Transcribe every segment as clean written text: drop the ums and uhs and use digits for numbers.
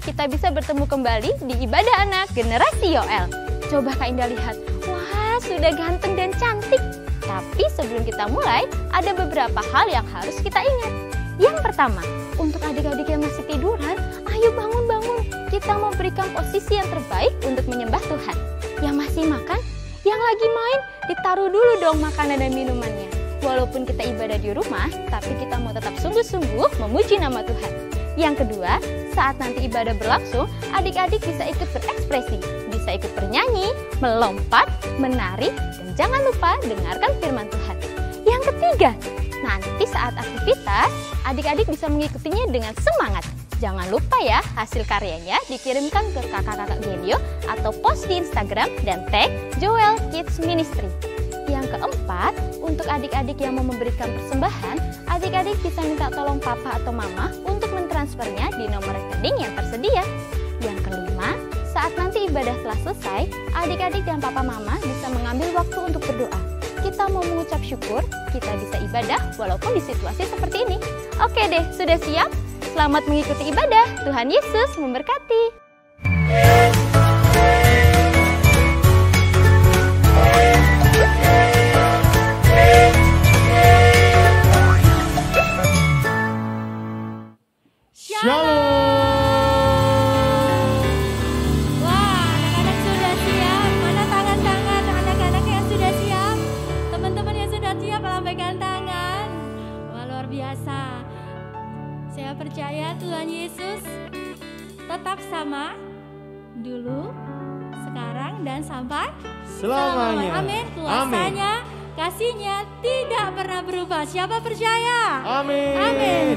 kita bisa bertemu kembali di ibadah anak generasi Yoel. Coba Kak Indah lihat, wah sudah ganteng dan cantik. Tapi sebelum kita mulai, ada beberapa hal yang harus kita ingat. Yang pertama, untuk adik-adik yang masih tiduran, ayo bangun-bangun. Kita mau berikan posisi yang terbaik untuk menyembah Tuhan. Yang masih makan, yang lagi main, ditaruh dulu dong makanan dan minumannya. Walaupun kita ibadah di rumah, tapi kita mau tetap sungguh-sungguh memuji nama Tuhan. Yang kedua, saat nanti ibadah berlangsung, adik-adik bisa ikut berekspresi, bisa ikut bernyanyi, melompat, menari, dan jangan lupa dengarkan firman Tuhan. Yang ketiga, nanti saat aktivitas, adik-adik bisa mengikutinya dengan semangat. Jangan lupa ya, hasil karyanya dikirimkan ke kakak-kakak Genio atau post di Instagram dan tag Joel Kids Ministry. Yang keempat, untuk adik-adik yang mau memberikan persembahan, adik-adik bisa minta tolong papa atau mama untuk mentransfernya di nomor rekening yang tersedia. Yang kelima, saat nanti ibadah telah selesai, adik-adik dan papa mama bisa mengambil waktu untuk berdoa. Kita mau mengucap syukur, kita bisa ibadah walaupun di situasi seperti ini. Oke deh, sudah siap? Selamat mengikuti ibadah. Tuhan Yesus memberkati. Saya percaya Tuhan Yesus tetap sama dulu, sekarang, dan sampai selamanya. Amin. Kuasanya, kasihnya tidak pernah berubah. Siapa percaya? Amin. Amin.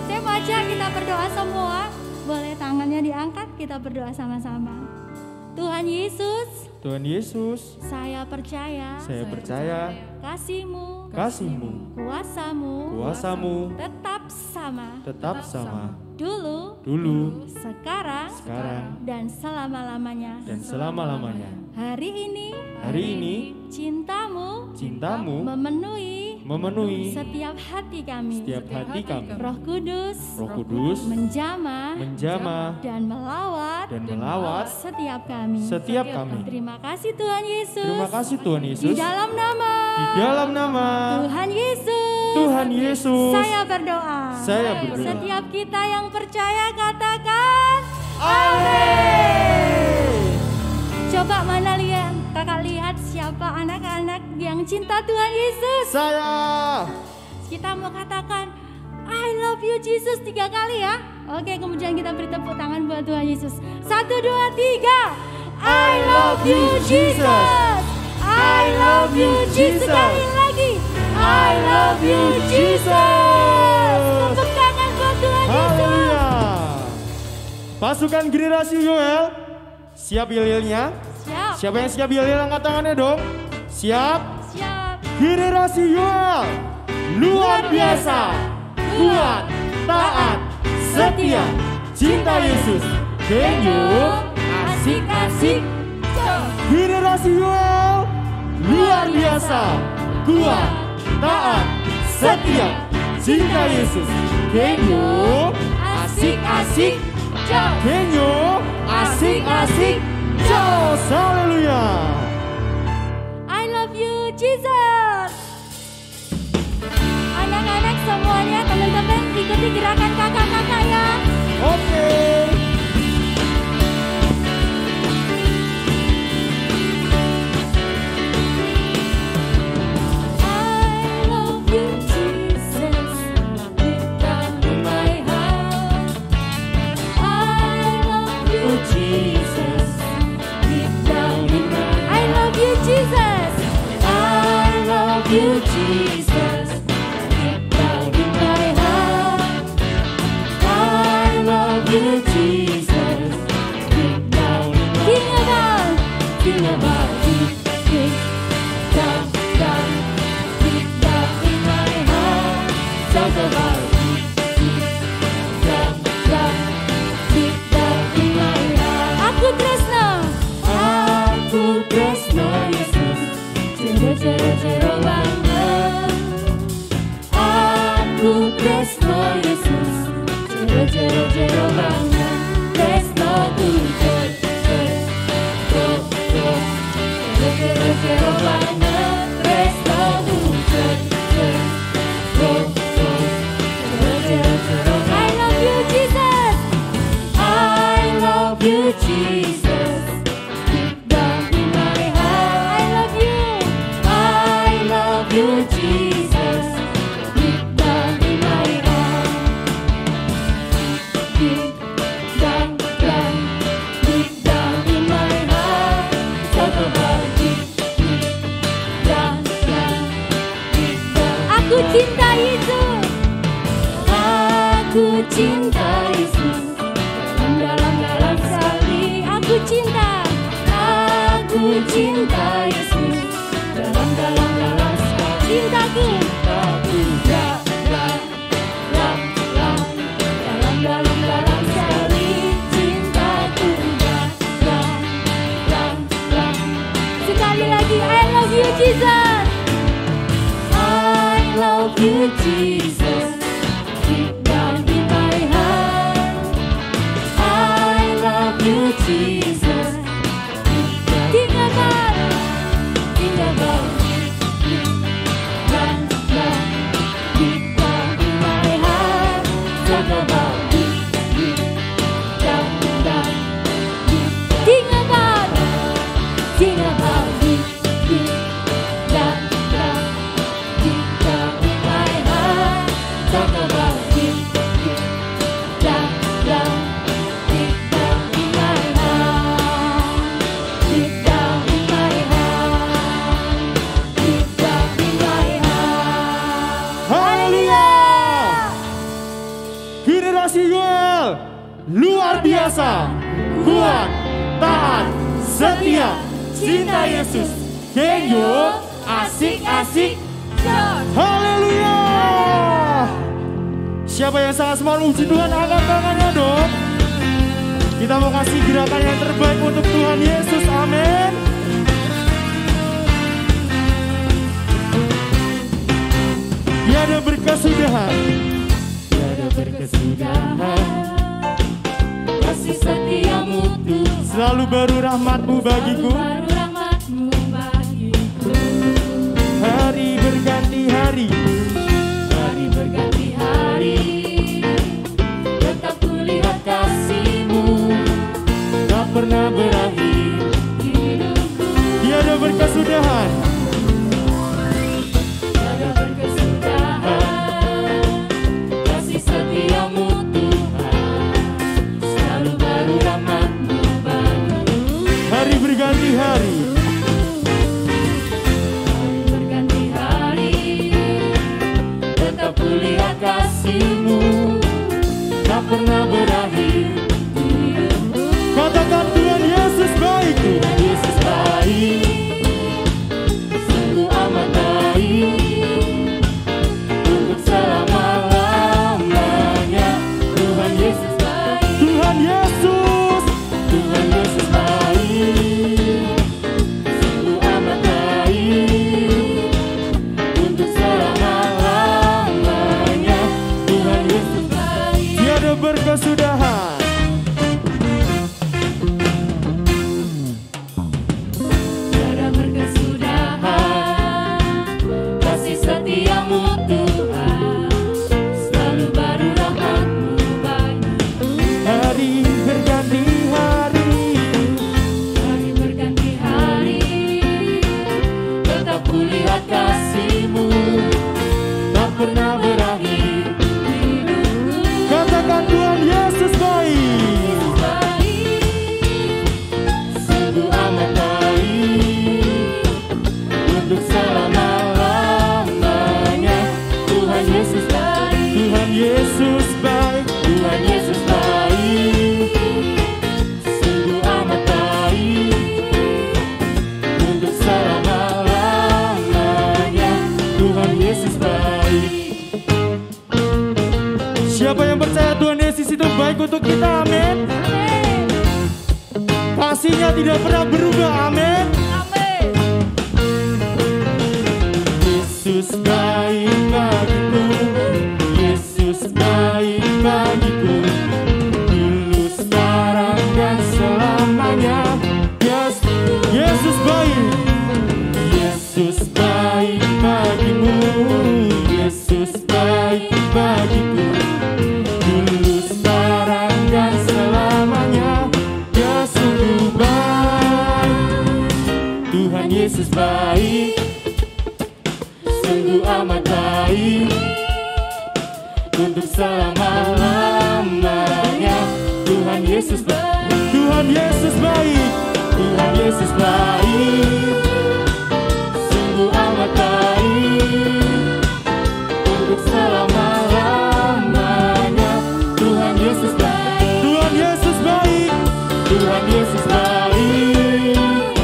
Saya mau ajak kita berdoa semua. Boleh tangannya diangkat, kita berdoa sama-sama. Tuhan Yesus, Tuhan Yesus, saya percaya kasih-Mu, kuasamu tetap sama dulu, sekarang dan selama-lamanya. Hari ini cintamu memenuhi setiap hati kami. Roh Kudus menjamah dan melawat setiap kami. Terima kasih Tuhan Yesus. Di dalam nama Tuhan Yesus, saya berdoa. Setiap kita yang percaya katakan amin. Coba mana kakak lihat siapa anak-anak yang cinta Tuhan Yesus? Saya. Kita mau katakan I love you Jesus 3 kali ya. Oke, kemudian kita beri tepuk tangan buat Tuhan Yesus. 1, 2, 3. I love you Jesus. I love you Jesus. Sekali lagi. I love you Jesus. Tepuk tangan buat Tuhan Yesus. Pasukan generasi Yoel, siap yel-yelnya? Siap. Siapa yang siap yel-yel angkat tangannya dong? Siap? Siap. Generasi Yoel, luar biasa, kuat, taat, setia, cinta Yesus. Genyo, asik-asik. Generasi Yoel, luar biasa, kuat, taat, setia, cinta Yesus. Genyo, asik-asik. Genyo, asik-asik. Jos, haleluya. I love you Jesus. Anak-anak semuanya, teman-teman ikuti gerakan kakak-kakak ya. Oke. You Jesus, deep down in my heart. I love you Jesus, deep down in my heart. Think about deep down, deep down in my heart. Talk about deep down, deep down in my heart. Aku tresno Yesus. Jero-jero banget. Aku tresno Yesus. Jero-jero banget. Ku cinta Yesus, dalam sekali cintaku, dalam sekali cintaku, sekali lagi, I love you Jesus, I love you Jesus, deep down in my heart, I love you Jesus. Think about deep down in my heart. Talk about deep down. Think about deep down in my heart. Talk about deep down in my heart. Deep down in my heart. Deep down in my heart. Haleluya. Generasi Yoel luar biasa, kuat, taat, setia, cinta Yesus. Geng yuk, asik-asik. Haleluya. Siapa yang sangat semangat memuji Tuhan, angkat tangannya dong. Kita mau kasih gerakan yang terbaik untuk Tuhan Yesus, amin. Tiada berkesudahan, tiada berkesudahan, kasih setiamu Tuhan, selalu baru rahmatmu bagiku. Hari berganti hari, Hari berganti hari, tetap kulihat kasih-Mu, tak pernah berakhir. hidupku Tiada berkesudahan, tiada berkesudahan, kasih setiamu Tuhan, selalu baru rahmat-Mu bagiku. hari berganti hari, Hari berganti hari, tetap kulihat kasih-Mu, tak pernah berakhir. hidupku. Katakan Tuhan Yesus baik. Tuhan Yesus baik, sungguh amat baik, untuk selama-lamanya. Tuhan Yesus baik, Tuhan Yesus, Tuhan Yesus baik, sungguh amat baik, untuk selama-lamanya. Tuhan Yesus baik, tiada berkesudahan, tiada berkesudahan, kasih setiamu Tuhan, selalu baru rahmat-Mu bagiku. hari berganti hari, Hari berganti hari, tetap kulihat kasih-Mu, tak pernah berakhir. hidupku Katakan Tuhan Yesus baik. baik, sungguh amat baik, untuk selama-lamanya. Tuhan Yesus baik, Tuhan Yesus baik, Tuhan Yesus baik, sungguh amat baik, untuk selama-lamanya. Tuhan Yesus baik. Siapa yang percaya Tuhan Yesus itu baik untuk kita, amin. Kasihnya tidak pernah berubah, amin. Yesus baik bagiku, Yesus baik bagiku, dulu, sekarang, dan selamanya. Yesus baik, Yesus baik bagimu, Yesus baik bagiku, dulu, sekarang, dan selamanya. Dia sungguh baik, Tuhan Yesus baik, sungguh amat baik, untuk selama-lamanya. Tuhan Yesus baik, Tuhan Yesus baik, Tuhan Yesus baik, sungguh amat baik, untuk selama-lamanya. Tuhan Yesus baik, Tuhan Yesus baik, Tuhan Yesus baik,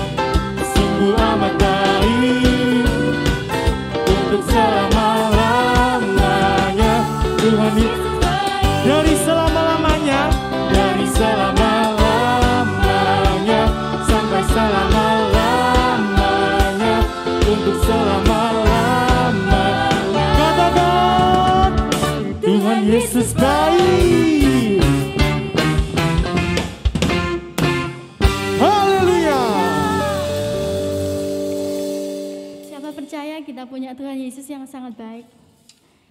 selama-lamanya, untuk selama-lamanya. Katakan, Tuhan Yesus baik. Haleluya. Siapa percaya kita punya Tuhan Yesus yang sangat baik?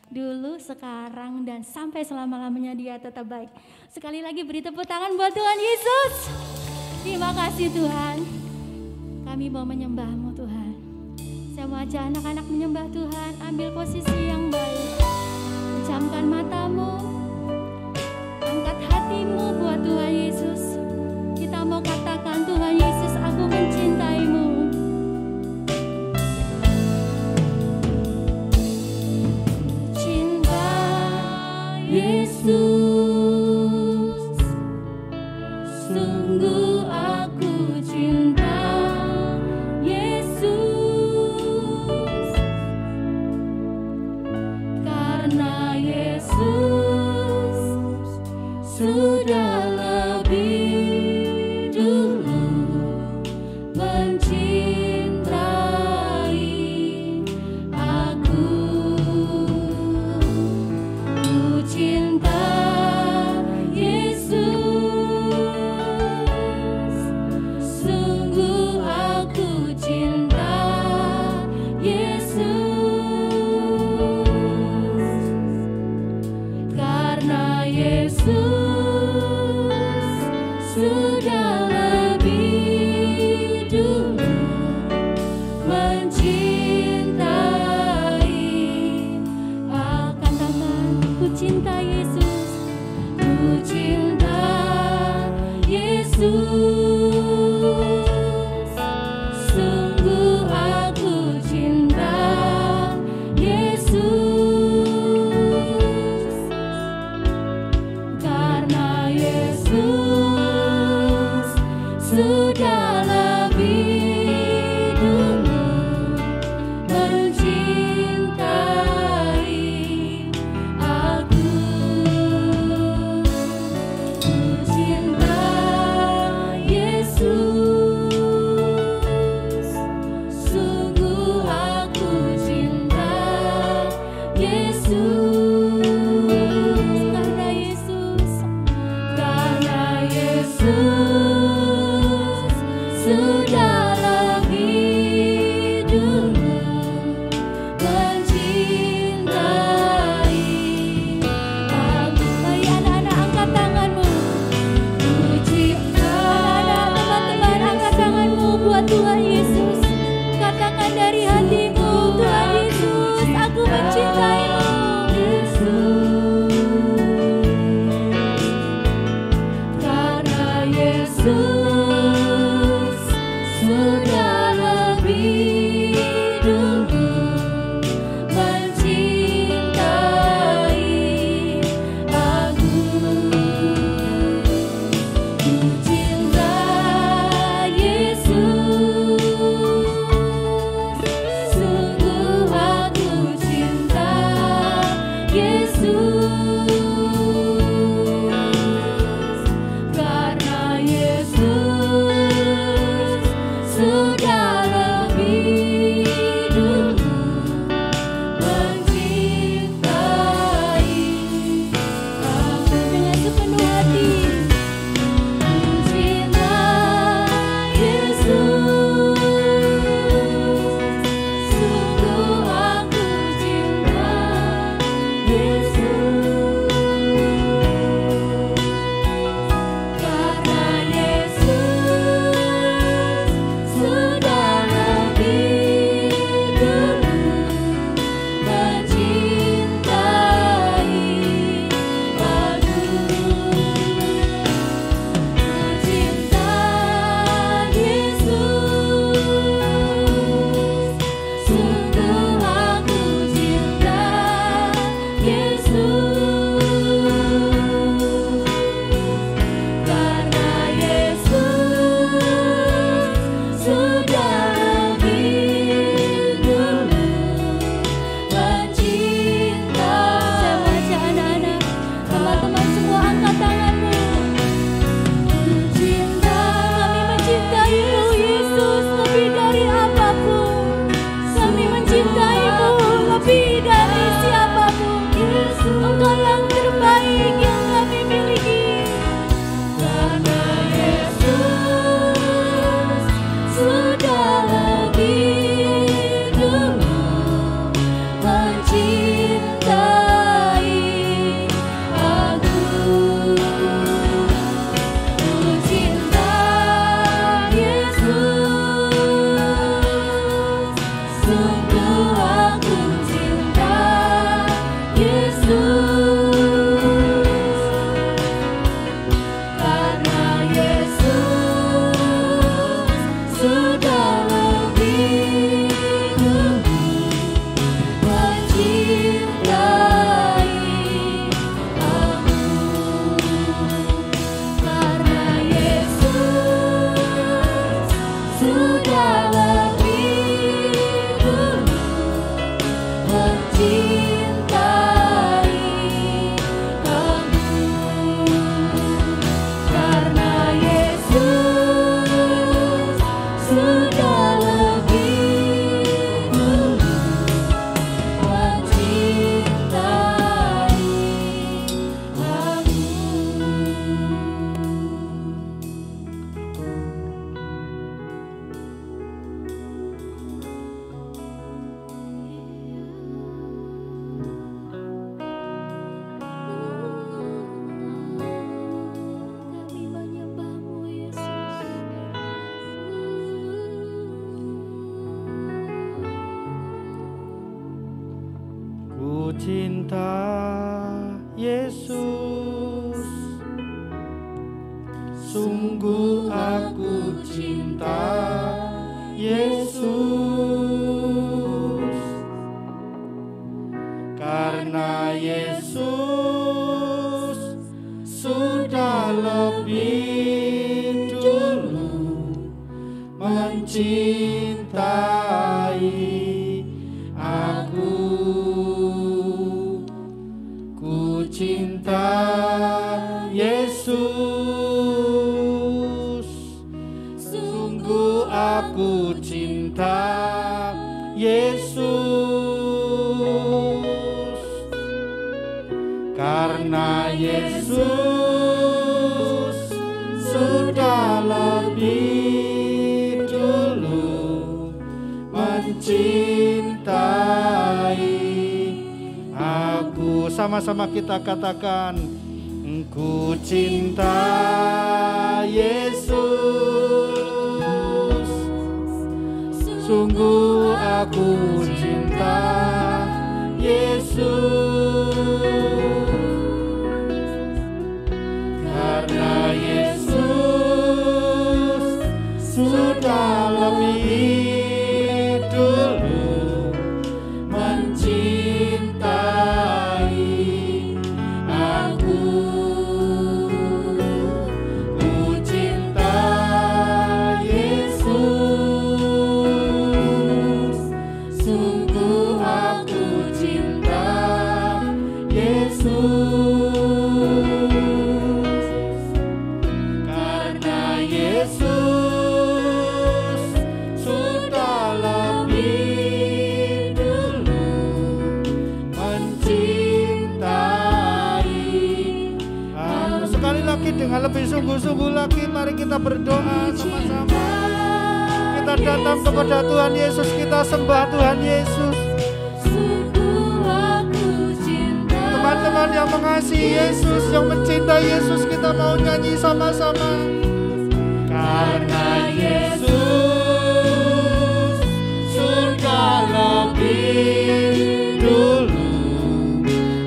Dulu, sekarang, dan sampai selama-lamanya Dia tetap baik. Sekali lagi beri tepuk tangan buat Tuhan Yesus. Terima kasih Tuhan. Kami mau menyembah-Mu Tuhan. Saya mau ajak anak-anak menyembah Tuhan. Ambil posisi yang baik. Pejamkan matamu. Angkat hatimu buat Tuhan Yesus. Kita mau katakan, Tuhan Yesus, aku mencintai-Mu. Yesus, sungguh aku cinta Yesus, karena Yesus sudah lebih dulu mencintai aku. Cinta Yesus, sungguh aku cinta Yesus, karena Yesus sudah lebih dulu mencintai. Katakan, ku cinta Yesus, ku cinta Yesus, sungguh aku cinta Yesus, karena Yesus sudah lebih dulu mencintai aku. Cinta Yesus, sungguh aku cinta Yesus, karena Yesus sudah lebih dulu mencintai aku. Mari anak-anak angkat tanganmu. Teman-teman angkat tanganmu buat Tuhan Yesus. Katakan dari hatimu, Tuhan Yesus, aku mencintai-Mu. Karena Yesus sudah lebih dulu mencintai aku. Ku cinta Yesus, sungguh aku cinta Yesus, karena Yesus sudah sudah lebih dulu mencintai kamu. Karena Yesus sudah lebih dulu mencintai kamu. Kami menyembah-Mu, Yesus. Ku cinta Yesus, sungguh aku cinta Yesus, karena Yesus sudah lebih dulu mencintai aku. Ku cinta Yesus, sungguh aku cinta Yesus, karena Yesus sudah lebih dulu mencintai aku. Sama-sama kita katakan, ku cinta Yesus, sungguh aku cinta Yesus, karena Yesus sudah lebih dulu mencintai aku. Ku cinta Yesus, sungguh aku cinta Yesus, karena Yesus sudah lebih dulu mencintai aku. Sekali lagi dengan lebih sungguh-sungguh lagi, mari kita berdoa sama-sama. Kita datang kepada Tuhan Yesus, kita sembah Tuhan Yesus. Teman-teman yang mengasihi Yesus, yang mencintai Yesus, kita mau nyanyi sama-sama. Karena Yesus sudah lebih dulu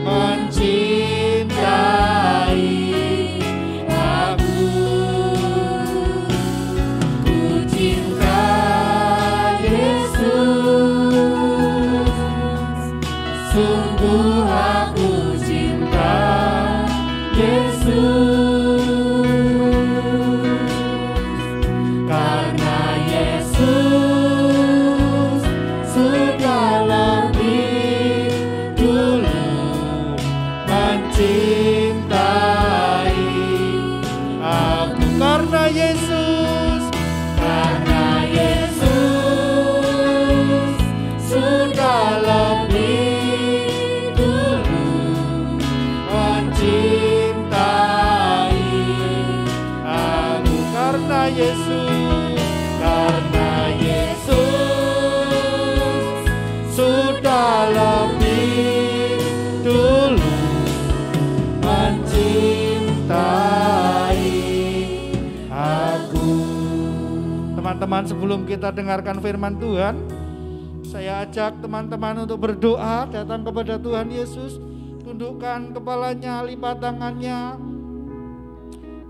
mencintai aku. Ku cinta Yesus, sungguh aku cinta Yesus, karena Yesus sudah lebih dulu mencintai aku. Karena Yesus sudah lebih dulu mencintai aku. Karena Yesus sudah lebih dulu mencintai aku. Teman-teman, sebelum kita dengarkan firman Tuhan, saya ajak teman-teman untuk berdoa, datang kepada Tuhan Yesus, tundukkan kepalanya, lipat tangannya,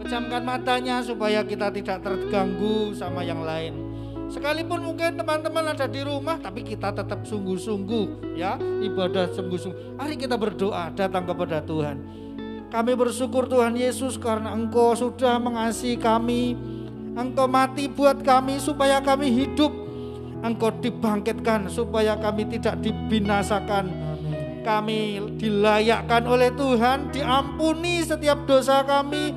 pejamkan matanya supaya kita tidak terganggu sama yang lain. Sekalipun mungkin teman-teman ada di rumah, tapi kita tetap sungguh-sungguh ya, ibadah sungguh-sungguh. Mari kita berdoa, datang kepada Tuhan. Kami bersyukur Tuhan Yesus karena Engkau sudah mengasihi kami. Engkau mati buat kami supaya kami hidup. Engkau dibangkitkan supaya kami tidak dibinasakan. Kami dilayakkan oleh Tuhan, diampuni setiap dosa kami,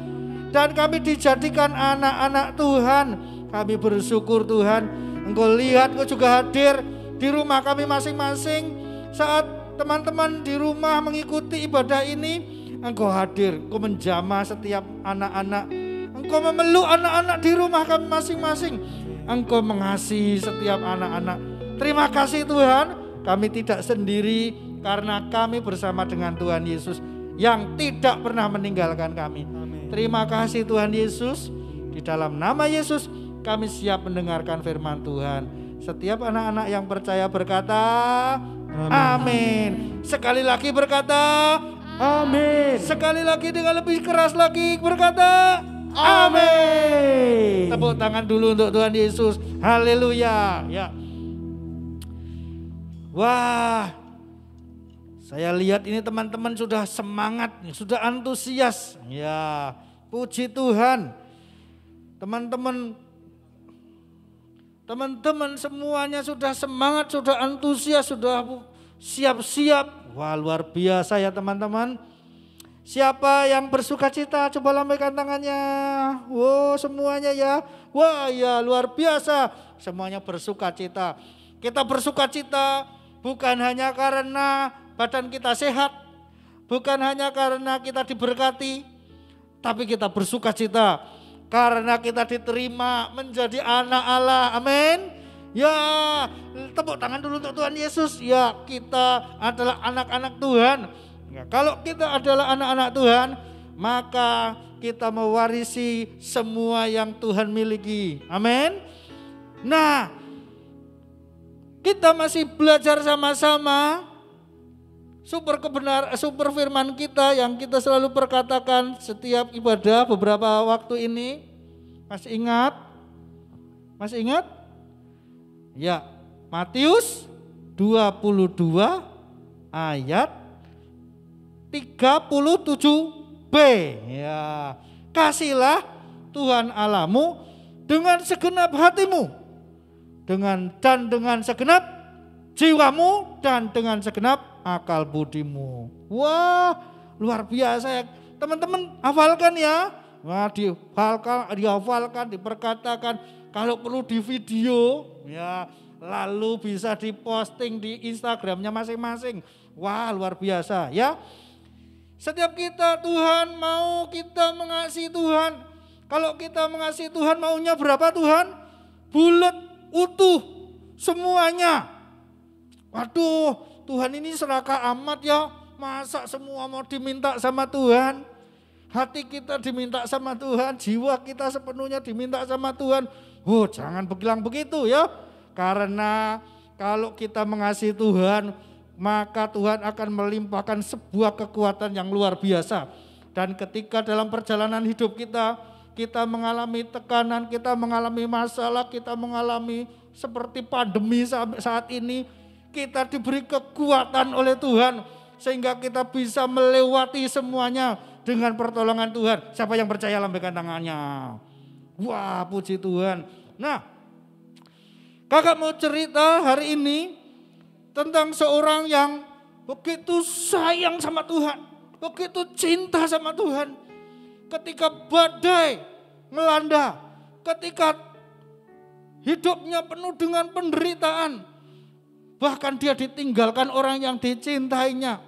dan kami dijadikan anak-anak Tuhan. Kami bersyukur Tuhan, Engkau lihat, Engkau juga hadir di rumah kami masing-masing. Saat teman-teman di rumah mengikuti ibadah ini, Engkau hadir, Engkau menjamah setiap anak-anak. Engkau memeluk anak-anak di rumah kami masing-masing. Engkau mengasihi setiap anak-anak. Terima kasih Tuhan, kami tidak sendiri karena kami bersama dengan Tuhan Yesus yang tidak pernah meninggalkan kami. Amin. Terima kasih Tuhan Yesus. Di dalam nama Yesus kami siap mendengarkan firman Tuhan. Setiap anak-anak yang percaya berkata amin. Sekali lagi berkata amin. Sekali lagi dengan lebih keras lagi berkata amin. Tepuk tangan dulu untuk Tuhan Yesus. Haleluya. Ya. Wah, saya lihat ini teman-teman sudah semangat, sudah antusias. Ya, puji Tuhan. Teman-teman semuanya sudah semangat, sudah antusias, sudah siap-siap. Wah, luar biasa ya teman-teman. Siapa yang bersuka cita? Coba lambaikan tangannya. Wow, semuanya ya. Wah ya, luar biasa. Semuanya bersuka cita. Kita bersuka cita bukan hanya karena badan kita sehat, bukan hanya karena kita diberkati, tapi kita bersuka cita karena kita diterima menjadi anak Allah. Amin. Ya, tepuk tangan dulu untuk Tuhan Yesus. Ya, kita adalah anak-anak Tuhan. Ya, kalau kita adalah anak-anak Tuhan, maka kita mewarisi semua yang Tuhan miliki. Amin. Nah, kita masih belajar sama-sama super firman kita yang kita selalu perkatakan setiap ibadah beberapa waktu ini. Masih ingat? Masih ingat? Ya, Matius 22 ayat 37b. Ya, kasihlah Tuhan Allahmu dengan segenap hatimu, dengan segenap jiwamu, dan dengan segenap akal budimu. Wah, luar biasa ya. Teman-teman hafalkan ya. Wah, dihafalkan, diperkatakan. Kalau perlu di video ya, lalu bisa diposting di Instagramnya masing-masing. Wah, luar biasa ya. Setiap kita Tuhan mau kita mengasihi Tuhan. Kalau kita mengasihi Tuhan maunya berapa Tuhan? Bulat, utuh, semuanya. Waduh, Tuhan ini serakah amat ya. Masa semua mau diminta sama Tuhan? Hati kita diminta sama Tuhan, jiwa kita sepenuhnya diminta sama Tuhan. Oh, jangan bilang begitu ya. Karena kalau kita mengasihi Tuhan, maka Tuhan akan melimpahkan sebuah kekuatan yang luar biasa. Dan ketika dalam perjalanan hidup kita mengalami tekanan, kita mengalami masalah, kita mengalami seperti pandemi saat ini, kita diberi kekuatan oleh Tuhan sehingga kita bisa melewati semuanya dengan pertolongan Tuhan. Siapa yang percaya lambaikan tangannya. Wah, puji Tuhan. Nah, kakak mau cerita hari ini tentang seorang yang begitu sayang sama Tuhan, begitu cinta sama Tuhan. Ketika badai melanda, ketika hidupnya penuh dengan penderitaan, bahkan dia ditinggalkan orang yang dicintainya,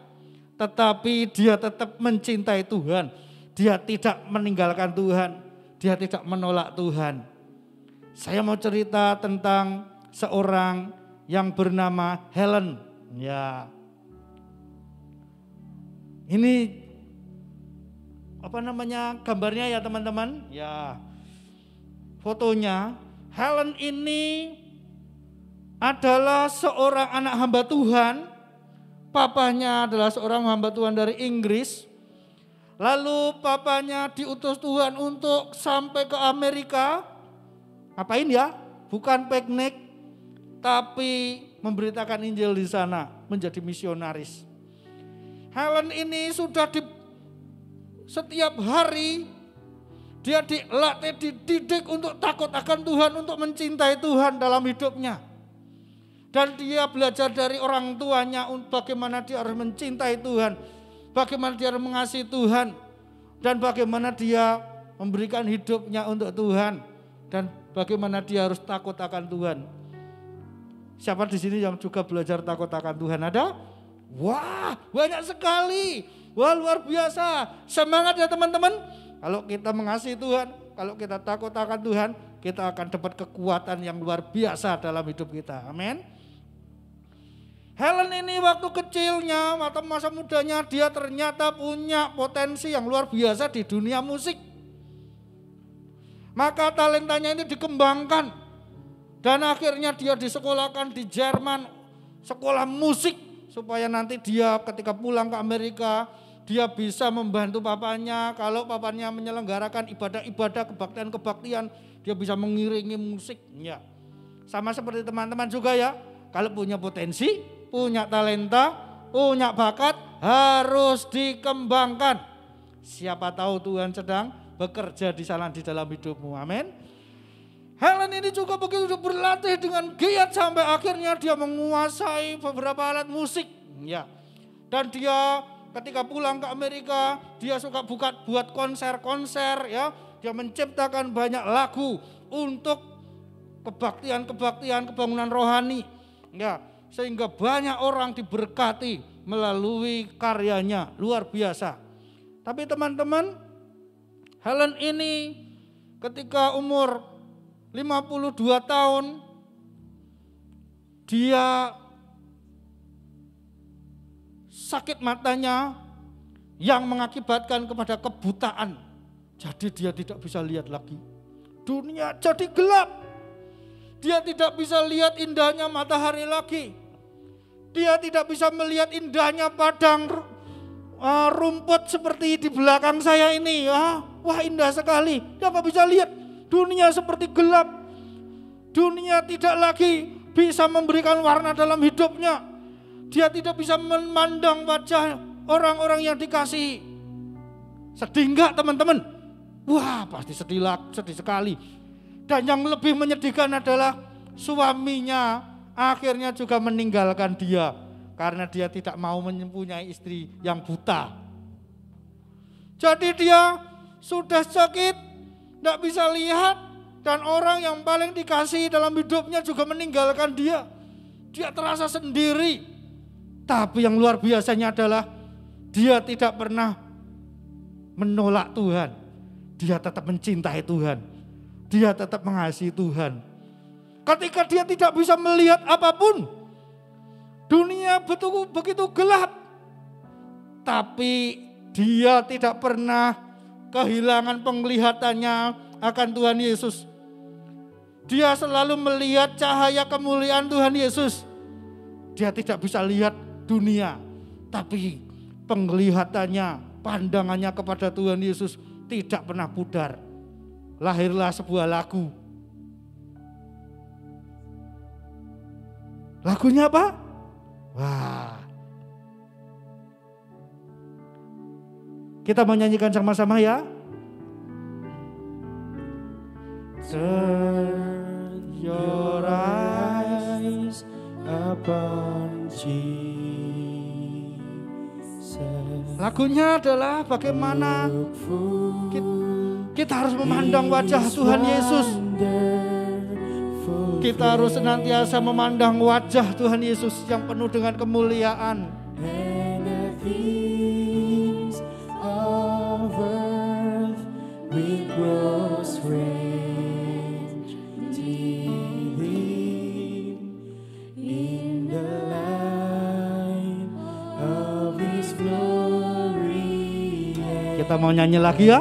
tetapi dia tetap mencintai Tuhan. Dia tidak meninggalkan Tuhan, dia tidak menolak Tuhan. Saya mau cerita tentang seorang yang bernama Helen. Ya, ini apa namanya gambarnya ya teman-teman? Ya, fotonya. Helen ini adalah seorang anak hamba Tuhan. Papanya adalah seorang hamba Tuhan dari Inggris. Lalu papanya diutus Tuhan untuk sampai ke Amerika. Apain ya? Bukan piknik, tapi memberitakan Injil di sana, menjadi misionaris. Helen ini sudah setiap hari Dia dilatih, dididik untuk takut akan Tuhan, untuk mencintai Tuhan dalam hidupnya. Dan dia belajar dari orang tuanya bagaimana dia harus mencintai Tuhan, bagaimana dia harus mengasihi Tuhan, dan bagaimana dia memberikan hidupnya untuk Tuhan, dan bagaimana dia harus takut akan Tuhan. Siapa di sini yang juga belajar takut akan Tuhan? Ada? Wah, banyak sekali. Wah, luar biasa. Semangat ya teman-teman. Kalau kita mengasihi Tuhan, kalau kita takut akan Tuhan, kita akan dapat kekuatan yang luar biasa dalam hidup kita. Amin. Helen ini waktu kecilnya, atau masa mudanya, dia ternyata punya potensi yang luar biasa di dunia musik. Maka talentanya ini dikembangkan. Dan akhirnya dia disekolahkan di Jerman, sekolah musik. Supaya nanti dia ketika pulang ke Amerika, dia bisa membantu papanya. Kalau papanya menyelenggarakan ibadah-ibadah, kebaktian-kebaktian, dia bisa mengiringi musik. Ya. Sama seperti teman-teman juga ya, kalau punya potensi, punya talenta, punya bakat, harus dikembangkan. Siapa tahu Tuhan sedang bekerja di sana di dalam hidupmu. Amin. Helen ini juga begitu berlatih dengan giat sampai akhirnya dia menguasai beberapa alat musik. Ya. Dan dia ketika pulang ke Amerika, dia suka buat konser-konser ya. Dia menciptakan banyak lagu untuk kebaktian-kebaktian, kebangunan rohani. Ya, sehingga banyak orang diberkati melalui karyanya, luar biasa. Tapi teman-teman, Helen ini ketika umur 52 tahun, dia sakit matanya yang mengakibatkan kepada kebutaan. Jadi dia tidak bisa lihat lagi. Dunia jadi gelap. Dia tidak bisa lihat indahnya matahari lagi. Dia tidak bisa melihat indahnya padang rumput seperti di belakang saya ini. Wah, indah sekali. Dia tidak bisa lihat. Dunia seperti gelap. Dunia tidak lagi bisa memberikan warna dalam hidupnya. Dia tidak bisa memandang wajah orang-orang yang dikasihi. Sedih enggak teman-teman? Wah, pasti sedih sekali. Dan yang lebih menyedihkan adalah suaminya akhirnya juga meninggalkan dia. Karena dia tidak mau mempunyai istri yang buta. Jadi dia sudah sakit, tidak bisa lihat, dan orang yang paling dikasihi dalam hidupnya juga meninggalkan dia. Dia terasa sendiri. Tapi yang luar biasanya adalah dia tidak pernah menolak Tuhan. Dia tetap mencintai Tuhan. Dia tetap mengasihi Tuhan. Ketika dia tidak bisa melihat apapun, dunia begitu gelap. Tapi dia tidak pernah kehilangan penglihatannya akan Tuhan Yesus. Dia selalu melihat cahaya kemuliaan Tuhan Yesus. Dia tidak bisa lihat dunia, tapi penglihatannya, pandangannya kepada Tuhan Yesus tidak pernah pudar. Lahirlah sebuah lagu. Lagunya apa? Wah. Kita mau nyanyikan sama-sama ya. Turn your eyes upon Jesus. Lagunya adalah bagaimana kita harus memandang wajah Tuhan Yesus. Kita harus senantiasa memandang wajah Tuhan Yesus yang penuh dengan kemuliaan. Kita mau nyanyi lagi ya.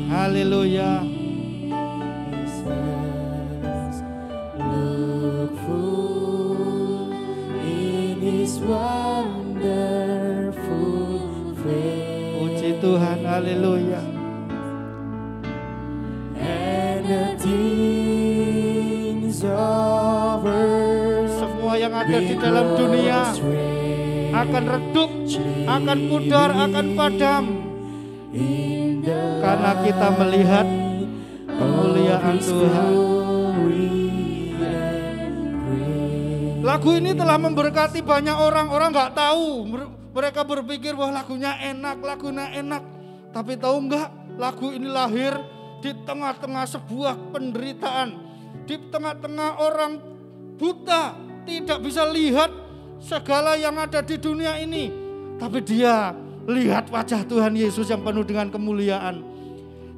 Haleluya. Puji Tuhan, haleluya. And the things of ada di dalam dunia akan redup, akan pudar, akan padam. Karena kita melihat kemuliaan Tuhan. Lagu ini telah memberkati banyak orang. Orang gak tahu. Mereka berpikir wah lagunya enak. Tapi tahu enggak, lagu ini lahir di tengah-tengah sebuah penderitaan. Di tengah-tengah orang buta, tidak bisa lihat segala yang ada di dunia ini. Tapi dia lihat wajah Tuhan Yesus yang penuh dengan kemuliaan.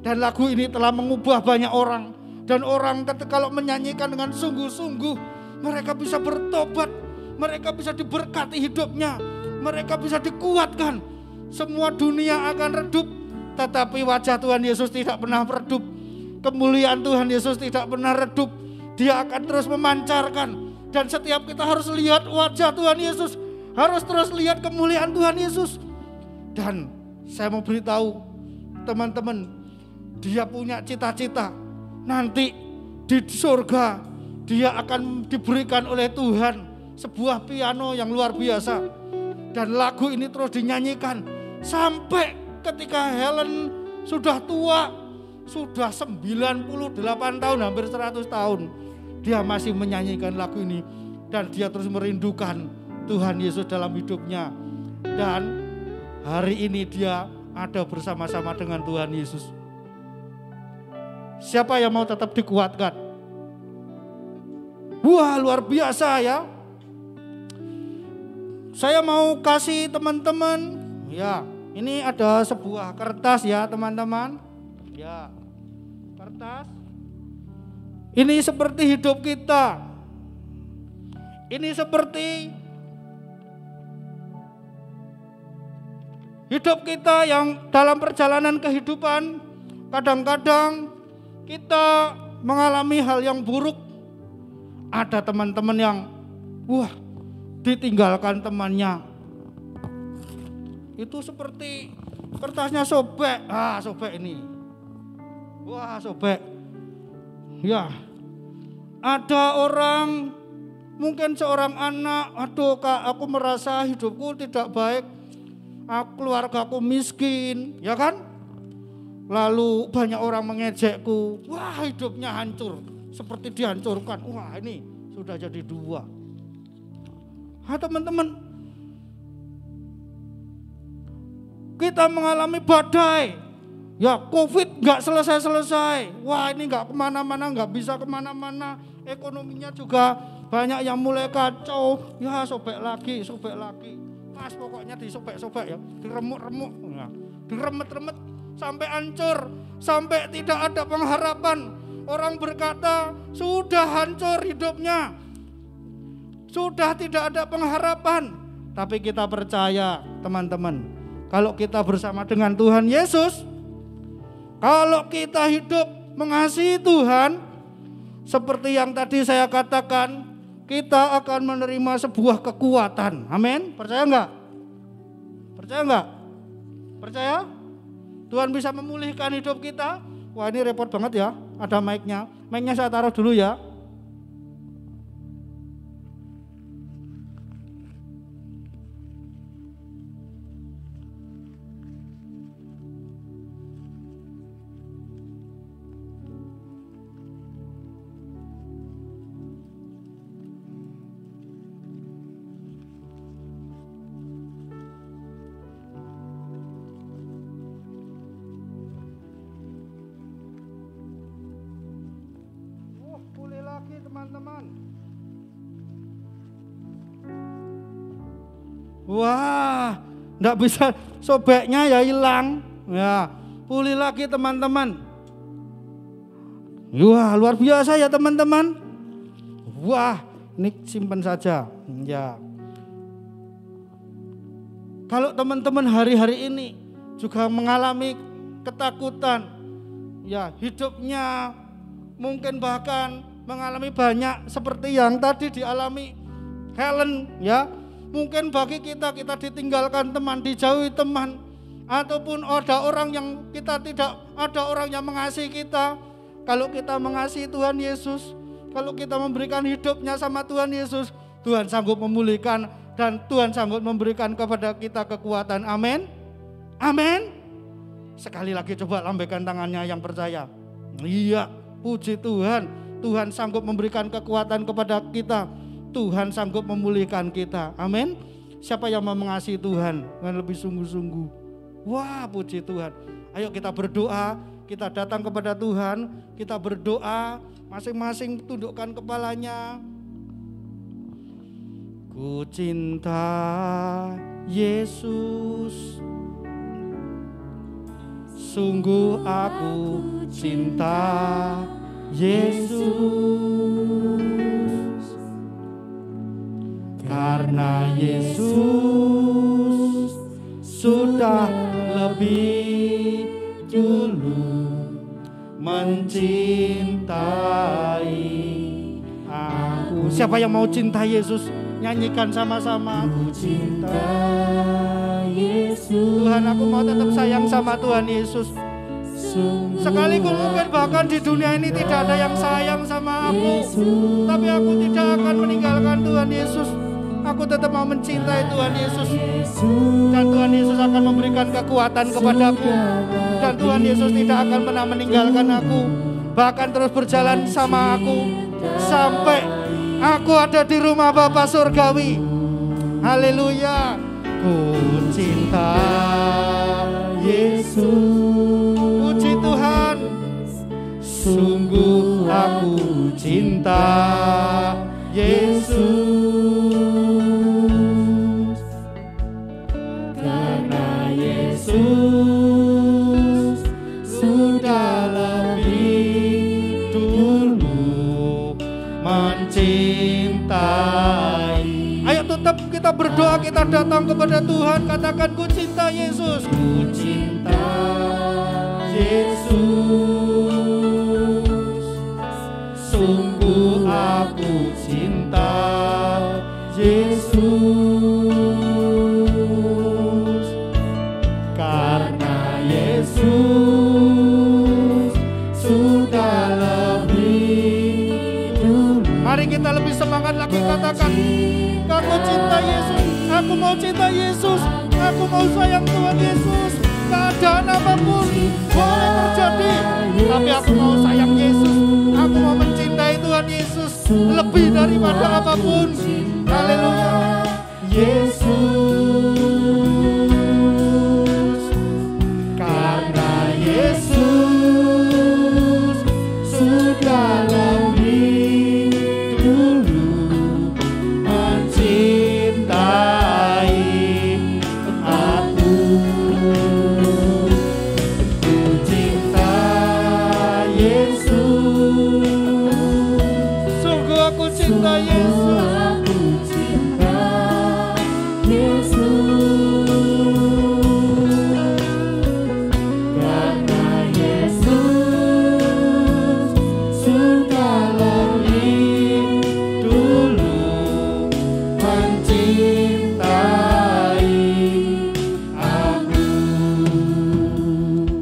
Dan lagu ini telah mengubah banyak orang. Dan orang kalau menyanyikan dengan sungguh-sungguh, mereka bisa bertobat, mereka bisa diberkati hidupnya, mereka bisa dikuatkan. Semua dunia akan redup, tetapi wajah Tuhan Yesus tidak pernah redup. Kemuliaan Tuhan Yesus tidak pernah redup. Dia akan terus memancarkan. Dan setiap kita harus lihat wajah Tuhan Yesus, harus terus lihat kemuliaan Tuhan Yesus. Dan saya mau beritahu teman-teman, dia punya cita-cita. Nanti di surga dia akan diberikan oleh Tuhan sebuah piano yang luar biasa. Dan lagu ini terus dinyanyikan sampai ketika Helen sudah tua, sudah 98 tahun, hampir 100 tahun. Dia masih menyanyikan lagu ini. Dan dia terus merindukan Tuhan Yesus dalam hidupnya. Dan hari ini dia ada bersama-sama dengan Tuhan Yesus. Siapa yang mau tetap dikuatkan? Wah, luar biasa ya. Saya mau kasih teman-teman, ya, ini ada sebuah kertas ya teman-teman. Ya, kertas. Ini seperti hidup kita. Ini seperti hidup kita yang dalam perjalanan kehidupan. Kadang-kadang kita mengalami hal yang buruk. Ada teman-teman yang ditinggalkan temannya. Itu seperti kertasnya sobek. Sobek ini. Sobek. Ya. Ada orang, mungkin seorang anak, aduh Kak, aku merasa hidupku tidak baik. Keluargaku miskin, ya kan? Lalu banyak orang mengejekku. Wah, hidupnya hancur. Seperti dihancurkan. Wah, ini sudah jadi dua. Teman-teman, kita mengalami badai. Ya, COVID gak selesai-selesai. Wah, ini gak kemana-mana, gak bisa kemana-mana. Ekonominya juga banyak yang mulai kacau. Ya, sobek lagi. Pas pokoknya disobek-sobek ya. Diremuk-remuk. Ya, diremet-remet sampai hancur. Sampai tidak ada pengharapan. Orang berkata, sudah hancur hidupnya. Sudah tidak ada pengharapan. Tapi kita percaya, teman-teman. Kalau kita bersama dengan Tuhan Yesus, kalau kita hidup mengasihi Tuhan, seperti yang tadi saya katakan, kita akan menerima sebuah kekuatan. Amin. Percaya enggak? Percaya enggak? Percaya? Tuhan bisa memulihkan hidup kita. Wah, ini repot banget ya. Ada mic-nya. Mic-nya saya taruh dulu ya. Teman-teman. Wah, enggak bisa, sobeknya ya hilang. Ya, pulih lagi teman-teman. Wah, luar biasa ya teman-teman. Wah, ini simpan saja. Ya. Kalau teman-teman hari-hari ini juga mengalami ketakutan, ya hidupnya mungkin bahkan mengalami banyak seperti yang tadi dialami Helen, ya. Mungkin bagi kita ditinggalkan teman, dijauhi teman, ataupun ada orang yang kita tidak, ada orang yang mengasihi kita. Kalau kita mengasihi Tuhan Yesus, kalau kita memberikan hidupnya sama Tuhan Yesus, Tuhan sanggup memulihkan, dan Tuhan sanggup memberikan kepada kita kekuatan. Amin. Amin. Sekali lagi coba lambaikan tangannya yang percaya. Iya, puji Tuhan. Tuhan sanggup memberikan kekuatan kepada kita. Tuhan sanggup memulihkan kita. Amin. Siapa yang mau mengasihi Tuhan dengan lebih sungguh-sungguh? Wah, puji Tuhan. Ayo kita berdoa, kita datang kepada Tuhan, kita berdoa, masing-masing tundukkan kepalanya. Ku cinta Yesus, sungguh aku cinta Yesus, karena Yesus sudah lebih dulu mencintai aku. Siapa yang mau cinta Yesus? Nyanyikan sama-sama. Aku cinta Yesus. Tuhan, aku mau tetap sayang sama Tuhan Yesus. Sekalipun mungkin bahkan di dunia ini tidak ada yang sayang sama aku, tapi aku tidak akan meninggalkan Tuhan Yesus. Aku tetap mau mencintai Tuhan Yesus. Dan Tuhan Yesus akan memberikan kekuatan kepadaku. Dan Tuhan Yesus tidak akan pernah meninggalkan aku, bahkan terus berjalan sama aku sampai aku ada di rumah Bapa surgawi. Haleluya. Ku cinta Yesus. Puji Tuhan. Sungguh aku cinta Yesus, karena Yesus sudah lebih dulu mencintai. Ayo tetap kita berdoa, kita datang kepada Tuhan, katakan ku cinta Yesus. Ku cinta Yesus, sungguh aku cinta Yesus, karena Yesus sudah lebih dulu. Mari kita lebih semangat lagi, katakan aku cinta Yesus, aku mau cinta Yesus, aku mau sayang Tuhan Yesus. Keadaan apapun boleh terjadi, tapi aku mau sayang Yesus, aku mau mencintai Tuhan Yesus lebih daripada apapun. Haleluya. Yesus, karena Yesus sudah lebih dulu mencintai aku. Ku cinta Yesus, sungguh aku cinta Yesus.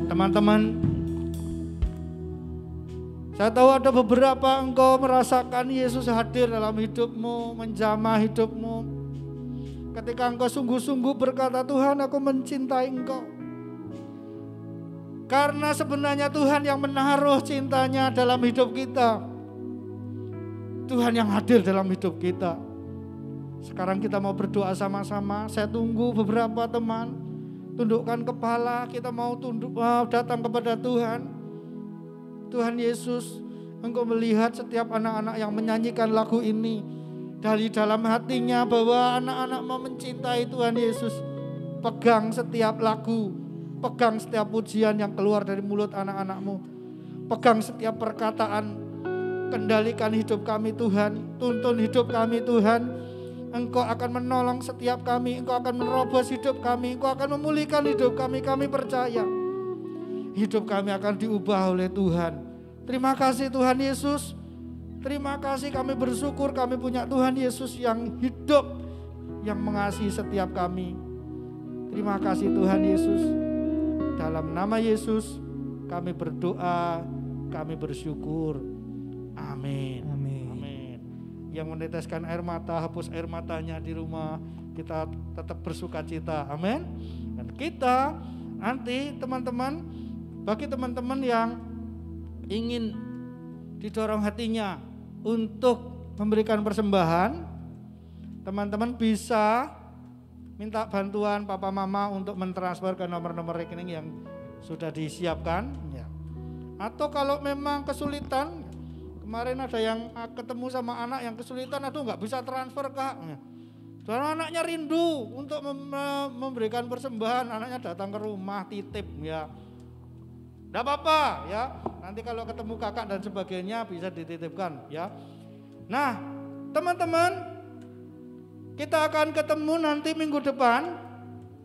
Teman-teman, saya tahu ada beberapa engkau merasakan Yesus hadir dalam hidupmu, menjamah hidupmu. Ketika engkau sungguh-sungguh berkata, Tuhan, aku mencintai engkau. Karena sebenarnya Tuhan yang menaruh cintanya dalam hidup kita. Tuhan yang hadir dalam hidup kita. Sekarang kita mau berdoa sama-sama. Saya tunggu beberapa teman. Tundukkan kepala, kita mau datang kepada Tuhan. Tuhan Yesus, Engkau melihat setiap anak-anak yang menyanyikan lagu ini. Dari dalam hatinya bahwa anak-anak mau mencintai Tuhan Yesus. Pegang setiap lagu, pegang setiap pujian yang keluar dari mulut anak-anak-Mu. Pegang setiap perkataan, kendalikan hidup kami Tuhan, tuntun hidup kami Tuhan. Engkau akan menolong setiap kami, Engkau akan menerobos hidup kami, Engkau akan memulihkan hidup kami percaya. Hidup kami akan diubah oleh Tuhan. Terima kasih Tuhan Yesus. Terima kasih, kami bersyukur kami punya Tuhan Yesus yang hidup, yang mengasihi setiap kami. Terima kasih Tuhan Yesus. Dalam nama Yesus kami berdoa, kami bersyukur. Amin. Amin. Amin. yang meneteskan air mata, hapus air matanya di rumah, kita tetap bersuka cita, amin. Dan kita nanti teman-teman, bagi teman-teman yang ingin didorong hatinya untuk memberikan persembahan, teman-teman bisa minta bantuan papa mama untuk mentransfer ke nomor-nomor rekening yang sudah disiapkan ya. Atau kalau memang kesulitan, kemarin ada yang ketemu sama anak yang kesulitan, aduh nggak bisa transfer kak. Dan anaknya rindu untuk memberikan persembahan, anaknya datang ke rumah titip ya. Nggak apa-apa ya, nanti kalau ketemu kakak dan sebagainya bisa dititipkan ya. Nah teman-teman, kita akan ketemu nanti minggu depan,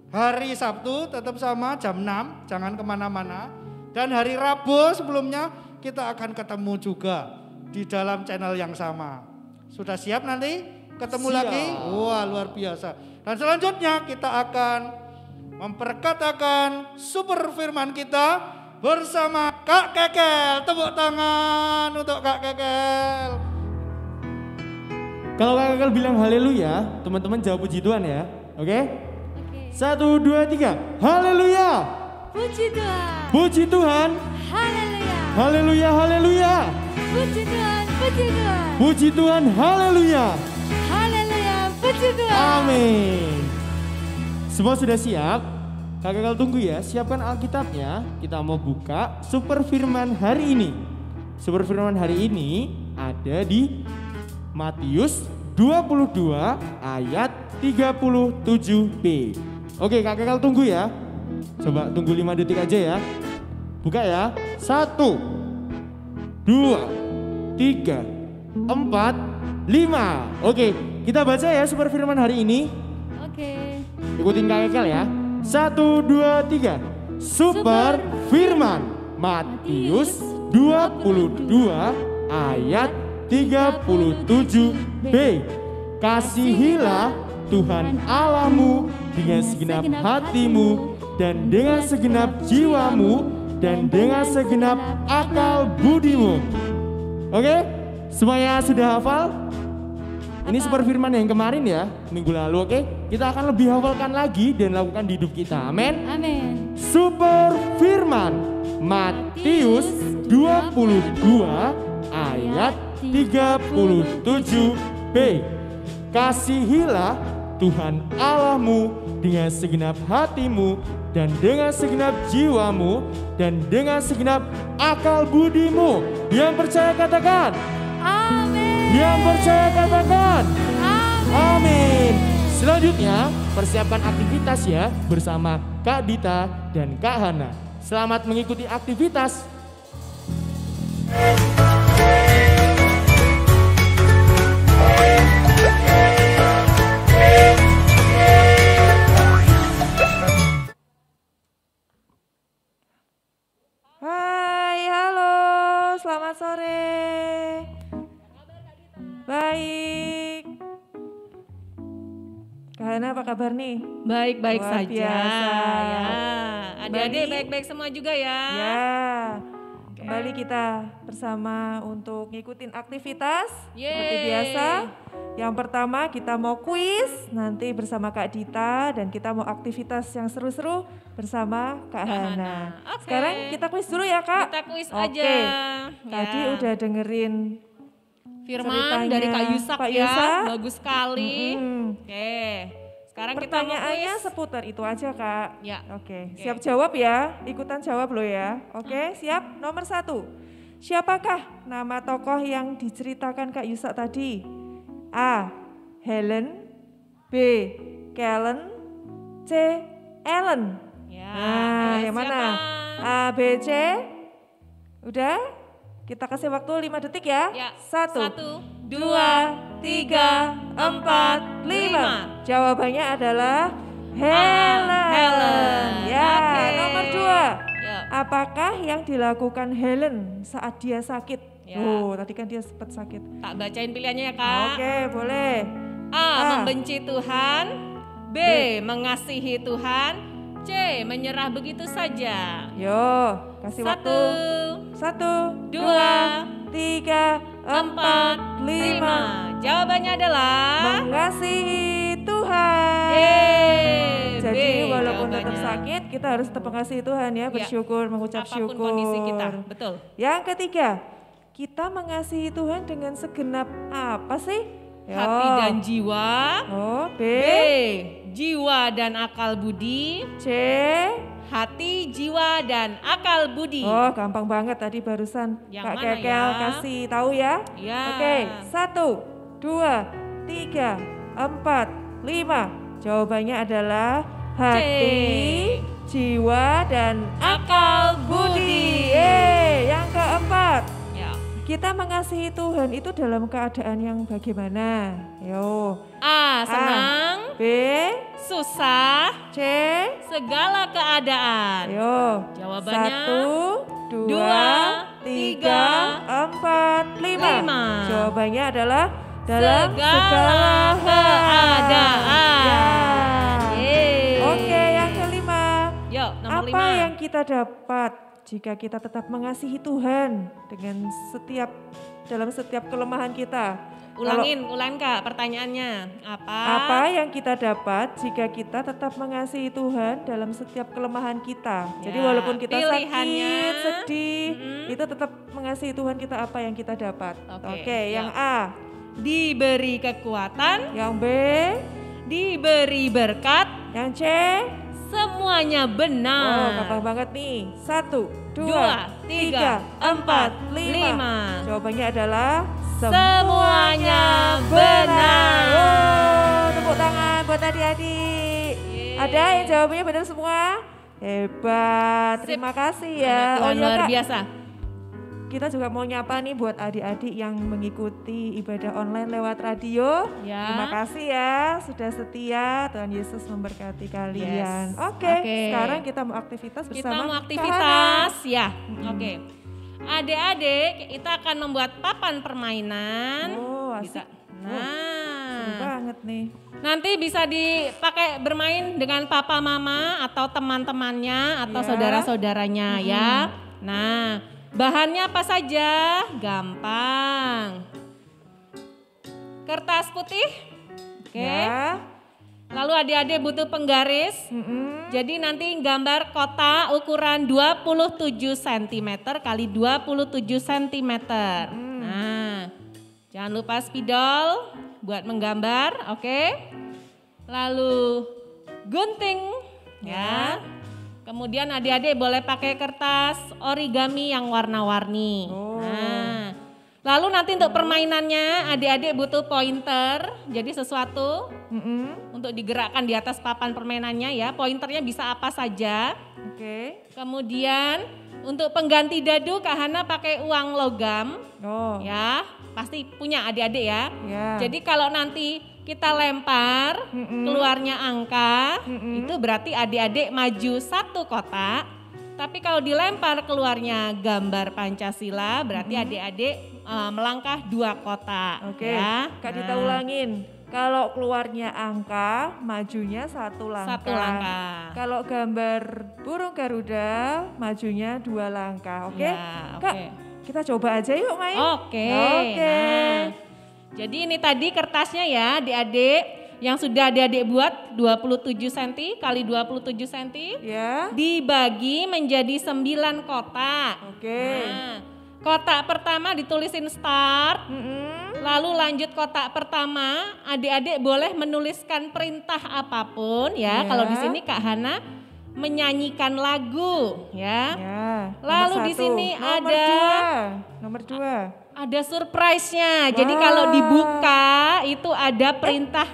hari Sabtu tetap sama jam 6, jangan kemana-mana. Dan hari Rabu sebelumnya kita akan ketemu juga di dalam channel yang sama. Sudah siap nanti ketemu lagi? Wah luar biasa. Dan selanjutnya kita akan memperkatakan super firman kita bersama Kak Kekel. Tepuk tangan untuk Kak Kekel. Kalau Kak Kekel bilang haleluya, teman-teman jawab puji Tuhan ya. Oke? 1, 2, 3. Haleluya. Puji Tuhan. Puji Tuhan. Haleluya. Haleluya, haleluya. Puji Tuhan, puji Tuhan. Puji Tuhan, haleluya. Haleluya, puji Tuhan. Amin. Semua sudah siap? Kak Kekel tunggu ya, siapkan Alkitabnya. Kita mau buka super firman hari ini. Super firman hari ini ada di Matius 22 ayat 37b. Oke Kak Kekel tunggu ya. Coba tunggu 5 detik aja ya. Buka ya. 1, 2, 3, 4, 5. Oke, kita baca ya super firman hari ini. Oke. Ikutin Kak Kekel ya. 1, 2, 3. Super firman Matius 22 ayat 37b. Kasihilah Tuhan Allahmu dengan segenap hatimu dan dengan segenap jiwamu dan dengan segenap akal budimu. Oke? Semuanya sudah hafal? Ini super firman yang kemarin ya, minggu lalu, oke? Kita akan lebih hafalkan lagi dan lakukan di hidup kita. Amin. Amin. Super firman Matius 22 ayat 37b. Kasihilah Tuhan Allahmu dengan segenap hatimu dan dengan segenap jiwamu dan dengan segenap akal budimu. Yang percaya katakan Amin. Yang percaya katakan Amin. amin. Selanjutnya persiapkan aktivitas ya bersama Kak Dita dan Kak Hana. Selamat mengikuti aktivitas. Hai, halo, selamat sore. Baik. Kak Hana apa kabar nih? Baik-baik Luar saja biasa. ya. Adik-adik Kembali. baik-baik semua juga ya. Ya, kembali kita bersama untuk ngikutin aktivitas seperti Yeay. biasa. Yang pertama kita mau kuis nanti bersama Kak Dita dan kita mau aktivitas yang seru-seru bersama Kak Hana. Hana. Oke. Sekarang kita kuis dulu ya Kak. Kita kuis Oke. aja. Tadi Ya. udah dengerin Firman ceritanya dari Kak Yusak Pak ya. Yusak. Bagus sekali. Mm-mm. Oke. Sekarang kita mau Pertanyaannya kuis. seputar itu aja Kak. Ya. Oke, Oke. siap jawab ya. Ikutan jawab lo ya. Oke, siap. Nomor 1. Siapakah nama tokoh yang diceritakan Kak Yusak tadi? A. Helen. B. Kellen. C. Ellen. Ya. Nah, ayo, yang mana? siapa? A, B, C. Udah? Kita kasih waktu 5 detik ya. Ya. 1, 2, 2, 3, 4, 5. Jawabannya adalah Helen. Helen. Ya, Oke. nomor 2. Ya. Apakah yang dilakukan Helen saat dia sakit? Ya. Oh, tadi kan dia sempat sakit. Tak bacain pilihannya ya Kak. Oke, boleh. A. A. Membenci Tuhan. B. Mengasihi Tuhan. C. Menyerah begitu saja. Yo, kasih waktu. 1, 2, 3, 4, 5. Jawabannya adalah mengasihi Tuhan. Yeay, Jadi B walaupun tetap jawabannya. sakit, kita harus tetap mengasihi Tuhan ya, bersyukur, mengucap Apapun syukur. kondisi kita, betul. Yang ketiga, kita mengasihi Tuhan dengan segenap apa sih? Yo. Hati dan jiwa. Oh, B. B. Jiwa dan akal budi. C. Hati, jiwa, dan akal budi. Oh, gampang banget tadi barusan Yang Kak mana Kekel ya? kasih tahu ya. Ya. Oke, 1, 2, 3, 4, 5. Jawabannya adalah hati, jiwa, dan Akal budi. Yang keempat, Ya. kita mengasihi Tuhan itu dalam keadaan yang bagaimana? Yo. A. Senang. B, Susah. C, Segala keadaan. yo. Jawabannya 1, 2, dua, 3, 4, 5. lima. Jawabannya adalah dalam segala keadaan. Ya. Yeay. Oke, yang kelima. Yuk, nomor Apa 5. yang kita dapat jika kita tetap mengasihi Tuhan dengan dalam setiap kelemahan kita? Ulangin Kak pertanyaannya. Apa yang kita dapat jika kita tetap mengasihi Tuhan dalam setiap kelemahan kita? Jadi Ya, walaupun kita pilihannya, sakit, sedih, itu tetap mengasihi Tuhan, kita apa yang kita dapat? Oke, yang A. Diberi kekuatan, Yang B. diberi berkat, Yang C. semuanya Oh, benar. gampang banget nih. 1, 2, 2, 3, 4, 5. Jawabannya adalah Semuanya benar. Oh, tepuk tangan buat adik-adik. Yeay. Ada yang jawabannya benar semua? Hebat, terima kasih ya. Tuhan luar Kak, biasa. kita juga mau nyapa nih buat adik-adik yang mengikuti ibadah online lewat radio. Ya. Terima kasih ya, sudah setia. Tuhan Yesus memberkati kalian. Yes. Oke, Oke. sekarang kita mau aktivitas bersama Kita mau Kak aktivitas ya. Oke. Adik-adik, kita akan membuat papan permainan. Oh, asik. Bisa. Seru Nah, banget nih. nanti bisa dipakai bermain dengan papa mama atau teman-temannya atau Ya. saudara-saudaranya ya. Nah, bahannya apa saja? Gampang. Kertas putih. Oke. Ya. Lalu adik-adik butuh penggaris. Jadi nanti gambar kotak ukuran 27 cm kali 27 cm. Nah, jangan lupa spidol buat menggambar, oke? Lalu gunting ya. Kemudian adik-adik boleh pakai kertas origami yang warna-warni. Nah, lalu nanti untuk permainannya adik-adik butuh pointer. Jadi sesuatu untuk digerakkan di atas papan permainannya ya. Pointernya bisa apa saja. Oke. Kemudian untuk pengganti dadu Kak Hana pakai uang logam Oh. ya. Pasti punya adik-adik ya. Ya. Jadi kalau nanti kita lempar keluarnya angka, itu berarti adik-adik maju satu kotak. Tapi kalau dilempar keluarnya gambar Pancasila, berarti adik-adik melangkah 2 kotak. Oke. Ya. Kak Dita ulangin. Kalau keluarnya angka, majunya 1 langkah. 1 langkah. Kalau gambar burung Garuda, majunya 2 langkah. Oke? Ya, Kak, oke. kita coba aja yuk main. Oke. Oke. Nah, jadi ini tadi kertasnya ya adik-adik yang sudah adik-adik buat 27 cm kali 27 cm Ya. dibagi menjadi 9 kotak. Oke. Nah, kotak pertama ditulisin start. Lalu lanjut kotak pertama, adik-adik boleh menuliskan perintah apapun ya. Ya. Kalau di sini Kak Hana menyanyikan lagu ya. Ya. Lalu Nomor di 1. sini Nomor ada 2. Nomor 2. Ada surprise-nya. Jadi Wah. kalau dibuka itu ada perintah.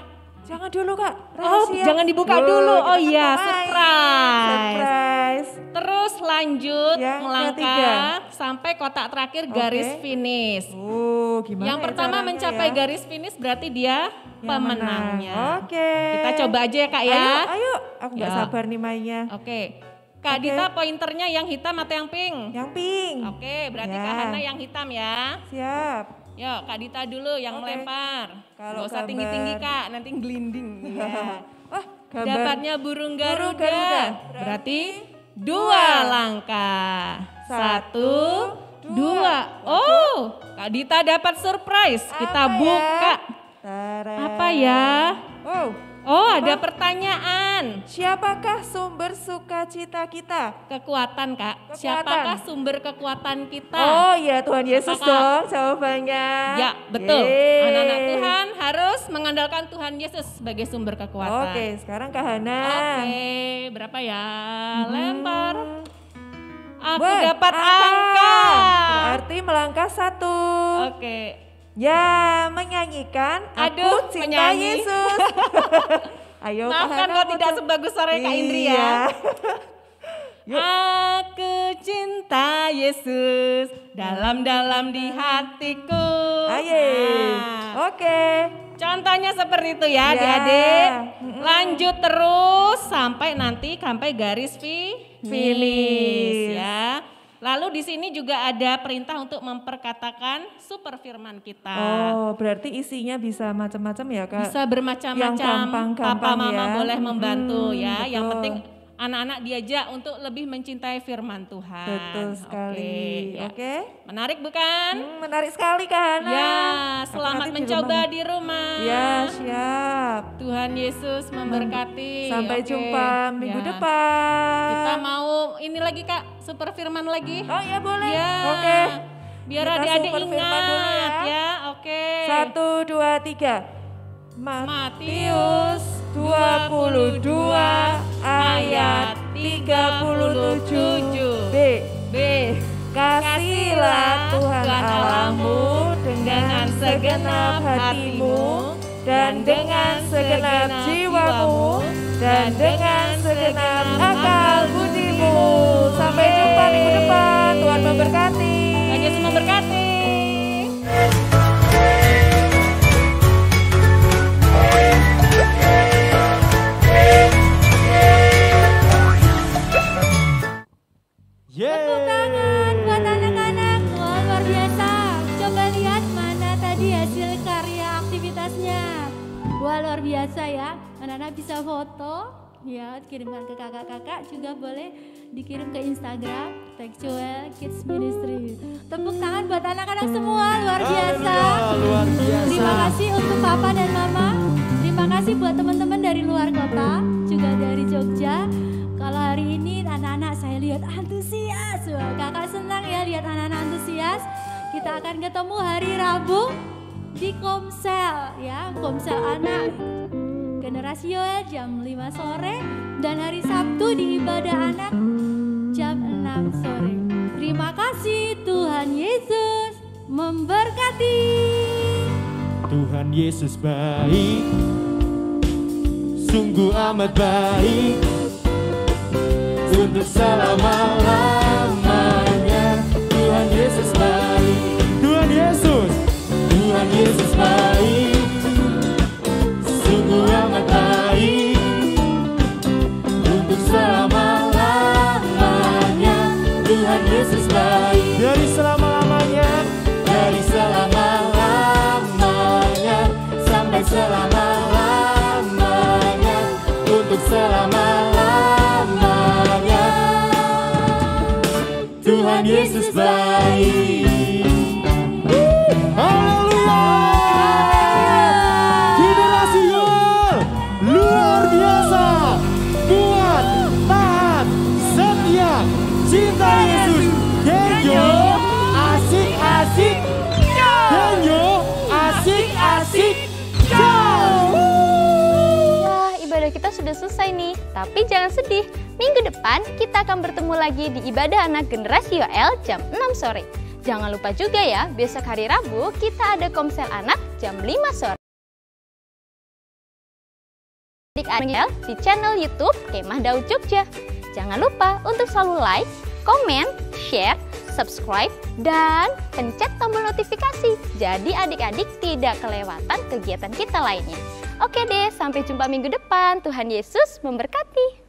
Jangan dulu Kak, Oh, rahasia. jangan dibuka Loh, dulu. kita Oh kan iya, mau main. surprise. Surprise. Terus lanjut Yang melangkah ketiga. sampai kotak terakhir garis Oke. finish. Oh, gimana Yang ya pertama caranya mencapai ya? garis finish berarti dia Yang pemenangnya. menang. Oke. Kita coba aja ya Kak ya. Ayo, aku nggak Ya. sabar nih mainnya. Oke. Kak Oke. Dita pointernya yang hitam atau yang pink? Yang pink. Oke, berarti Ya. Kak Hana yang hitam ya. Siap. Yuk Kak Dita dulu yang Oke. melempar. Kalau Gak usah gambar- tinggi-tinggi Kak, nanti gelinding. Ya. Wah, gambar. Dapatnya burung Garuda. Garuda. Berarti 2 langkah. 1, 2. Oh, Kak Dita dapat surprise. Kita Apa ya? buka. Apa ya? Oh, ada Apa? pertanyaan. Siapakah sumber sukacita kita? Kekuatan, Kak. Kekuatan. Siapakah sumber kekuatan kita? Oh iya, Tuhan Yesus Apakah- dong jawabannya. Ya, betul. Yeay. Anak-anak Tuhan harus mengandalkan Tuhan Yesus sebagai sumber kekuatan. Oke, sekarang Kak Hana. Oke, berapa ya? Lempar. Aku Woi, dapat angka. Berarti melangkah 1. Oke. Ya, menyanyikan Aduh, Aku Cinta menyanyi. Yesus. Ayo Kak Maafkan Hana, kalau mau tidak coba. sebagus suara Kak Indri Iya. ya. Aku cinta Yesus dalam-dalam di hatiku. Ayo. Nah, Oke. contohnya seperti itu ya, Ya. adik-adik. Lanjut terus sampai nanti garis finish Finish. ya. Lalu di sini juga ada perintah untuk memperkatakan super firman kita. Oh, berarti isinya bisa macam-macam ya, Kak? Bisa bermacam-macam. Yang gampang-gampang Papa mama ya. boleh membantu ya. Yang betul. penting anak-anak diajak untuk lebih mencintai firman Tuhan. Betul sekali. Oke, ya. Oke. Menarik bukan? Menarik sekali Kak Hana. Ya, Aku selamat nanti mencoba di rumah. Ya, siap. Tuhan Yesus memberkati. Sampai Oke, jumpa minggu ya. depan. Kita mau ini lagi Kak, super firman lagi. Oh iya boleh. Ya. Oke. Biar Kita adik-adik super firman ingat dulu ya. Oke. 1, 2, 3. Matius 22 ayat 37 B. B. Kasihlah Tuhan Allahmu dengan segenap hatimu dan dengan segenap jiwamu dan dengan segenap akal budimu. Sampai jumpa minggu depan. Tuhan memberkati. Tuhan Yesus memberkati. Tepuk tangan buat anak-anak. Wah, luar biasa. Coba lihat mana tadi hasil karya aktivitasnya. Wah, luar biasa ya. Anak-anak bisa foto, ya, kirimkan ke kakak-kakak, juga boleh dikirim ke Instagram Textual Kids Ministry. Tepuk tangan buat anak-anak semua, luar biasa. Luar biasa. Terima kasih untuk papa dan mama. Terima kasih buat teman-teman dari luar kota, juga dari Jogja. Kalau hari ini anak-anak saya lihat antusias. Wah, kakak senang ya lihat anak-anak antusias. Kita akan ketemu hari Rabu di Komsel ya, Komsel anak Generasi Yoel jam 5 sore dan hari Sabtu di ibadah anak jam 6 sore. Terima kasih, Tuhan Yesus memberkati. Tuhan Yesus baik, sungguh amat baik, untuk selama-lamanya. Tuhan Yesus baik, Tuhan Yesus baik, sungguh amat baik, untuk selama-lamanya. Tuhan Yesus baik, dari selama-lamanya, dari selama-lamanya sampai selama-lamanya, untuk selama-lamanya. Tuhan Yesus baik. Haleluya! Generasi Yoel luar biasa, kuat, taat, setia, cinta Yesus. Genyo, asik-asik, genyo, asik-asik, Wah, ibadah kita sudah selesai nih. Tapi jangan sedih, minggu depan kita akan bertemu lagi di ibadah anak Generasi Yoel jam 6 sore. Jangan lupa juga ya, besok hari Rabu kita ada Komsel anak jam 5 sore. Adik-adik di channel YouTube Kemah Daud Jogja. Jangan lupa untuk selalu like, komen, share, subscribe, dan pencet tombol notifikasi. Jadi adik-adik tidak kelewatan kegiatan kita lainnya. Oke deh, sampai jumpa minggu depan. Tuhan Yesus memberkati.